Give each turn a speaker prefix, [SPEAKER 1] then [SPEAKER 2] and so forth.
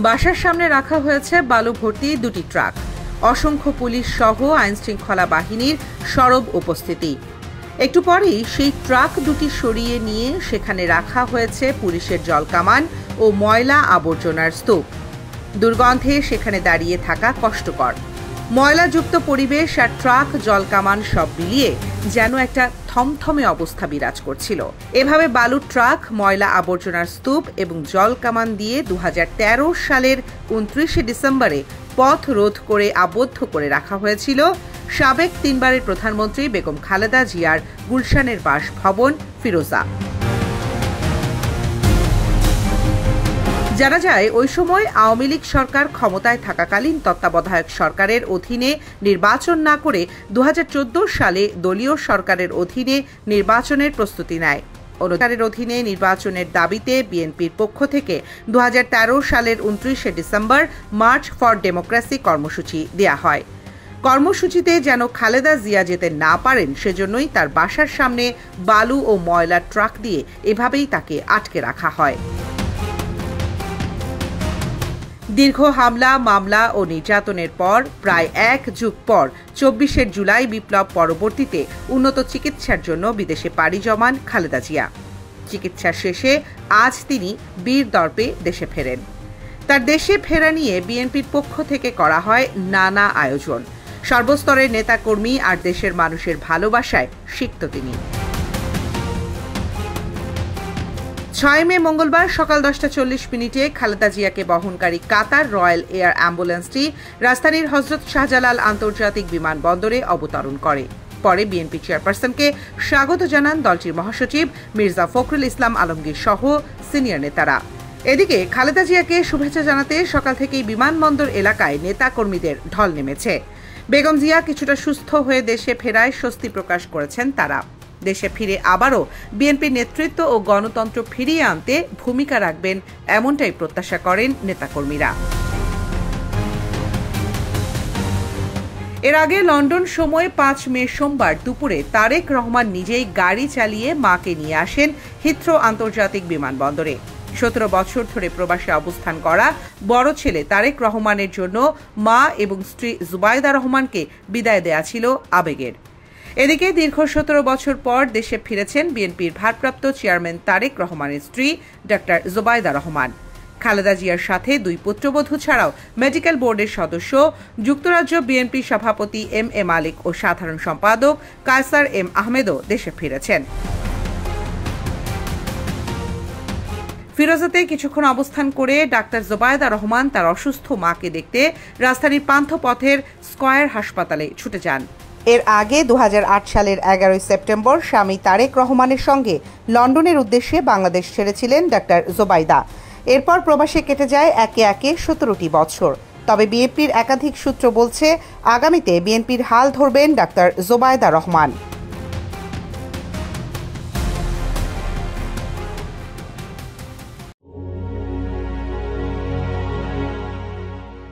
[SPEAKER 1] বাসার সামনে রাখা হয়েছে বালু ভর্তি দুটি ট্রাক। অসংখ্য পুলিশ সহ আইনশৃঙ্খলা বাহিনীর সরব উপস্থিতি। একটু পরেই সেই ট্রাক দুটি সরিয়ে নিয়ে সেখানে রাখা হয়েছে পুলিশের জলকামান ও ময়লা আবর্জনার স্তূপ। দুর্গন্ধে সেখানে দাঁড়িয়ে থাকা কষ্টকর। ময়লাযুক্ত পরিবেশ আর ট্রাক জলকামান সব মিলিয়ে যেন একটা থমথমে অবস্থা বিরাজ করছিল। এভাবে বালুর ট্রাক, ময়লা আবর্জনার স্তূপ এবং জলকামান দিয়ে 2013 সালের 29শে ডিসেম্বরে পথ রোধ করে আবদ্ধ করে রাখা হয়েছিল সাবেক 3বারের প্রধানমন্ত্রী বেগম খালেদা জিয়ার গুলশানের বাসভবন ফিরোজা। জানা যায়, ওই সময় আওয়ামী লীগ সরকার ক্ষমতায় থাকাকালীন তত্ত্বাবধায়ক সরকারের অধীনে নির্বাচন না করে 2014 সালে দলীয় সরকারের অধীনে নির্বাচনের প্রস্তুতি নেয়। সরকারের অধীনে নির্বাচনের দাবিতে বিএনপির পক্ষ থেকে 2013 সালের 29শে ডিসেম্বর মার্চ ফর ডেমোক্রেসি কর্মসূচি দেয়া হয়। কর্মসূচিতে যেন খালেদা জিয়া যেতে না পারেন সেজন্যই তার বাসার সামনে বালু ও ময়লার ট্রাক দিয়ে এভাবেই তাকে আটকে রাখা হয়। দীর্ঘ হামলা, মামলা ও নির্যাতনের পর প্রায় 1 যুগ পর 24শে জুলাই বিপ্লব পরবর্তীতে উন্নত চিকিৎসার জন্য বিদেশে পাড়ি জমান খালেদা জিয়া। চিকিৎসা শেষে আজ তিনি বীর দর্পে দেশে ফেরেন। তার দেশে ফেরা নিয়ে বিএনপির পক্ষ থেকে করা হয় নানা আয়োজন। সর্বস্তরের নেতাকর্মী আর দেশের মানুষের ভালোবাসায় সিক্ত তিনি। 6 মে মঙ্গলবার সকাল 10:40 খালেদা জিয়াকে বহনকারী কাতার রয়্যাল এয়ার অ্যাম্বুলেন্সটি রাজধানীর হযরত শাহজালাল আন্তর্জাতিক বিমানবন্দরে অবতরণ করে। পরে বিএনপি চেয়ারপারসনকে স্বাগত জানান দলটির মহাসচিব মির্জা ফখরুল ইসলাম আলমগীর সহ সিনিয়র নেতারা। এদিকে খালেদা জিয়াকে শুভেচ্ছা জানাতে সকাল থেকেই বিমানবন্দর এলাকায় নেতাকর্মীদের ঢল নেমেছে। বেগম জিয়া কিছুটা সুস্থ হয়ে দেশে ফেরায় স্বস্তি প্রকাশ করেছেন তারা। দেশে ফিরে আবারও বিএনপির নেতৃত্ব ও গণতন্ত্র ফিরিয়ে আনতে ভূমিকা রাখবেন এমনটাই প্রত্যাশা করেন নেতাকর্মীরা। এর আগে লন্ডন সময় 5 মে সোমবার দুপুরে তারেক রহমান নিজেই গাড়ি চালিয়ে মাকে নিয়ে আসেন হিথ্রো আন্তর্জাতিক বিমানবন্দরে। 17 বছর ধরে প্রবাসে অবস্থান করা বড় ছেলে তারেক রহমানের জন্য মা এবং স্ত্রী জুবাইদা রহমানকে বিদায় দেয়া ছিল আবেগের। এদিকে দীর্ঘ 17 বছর পর দেশে ফিরেছেন বিএনপির ভারপ্রাপ্ত চেয়ারম্যান তারেক রহমানের স্ত্রী ডাক্তার জুবাইদা রহমান। খালেদা জিয়ার সাথে 2 পুত্রবধূ ছাড়াও মেডিকেল বোর্ডের সদস্য, যুক্তরাজ্য বিএনপি সভাপতি এম.এ. মালিক ও সাধারণ সম্পাদক কায়সার এম আহমেদও দেশে ফিরেছেন। ফিরোজাতে কিছুক্ষণ অবস্থান করে ডাক্তার জুবাইদা রহমান তার অসুস্থ মাকে দেখতে রাজধানীর পান্থপথের স্কয়ার হাসপাতালে ছুটে যান। এর আগে 2008 সালের 11 সেপ্টেম্বর স্বামী তারেক রহমানের সঙ্গে লন্ডনের উদ্দেশ্যে বাংলাদেশ ছেড়েছিলেন ডাক্তার জুবাইদা। এরপর প্রবাসে কেটে যায় একে একে 17টি বছর। তবে বিএনপির একাধিক সূত্র বলছে, আগামীতে বিএনপির হাল ধরবেন ডাক্তার জুবাইদা রহমান।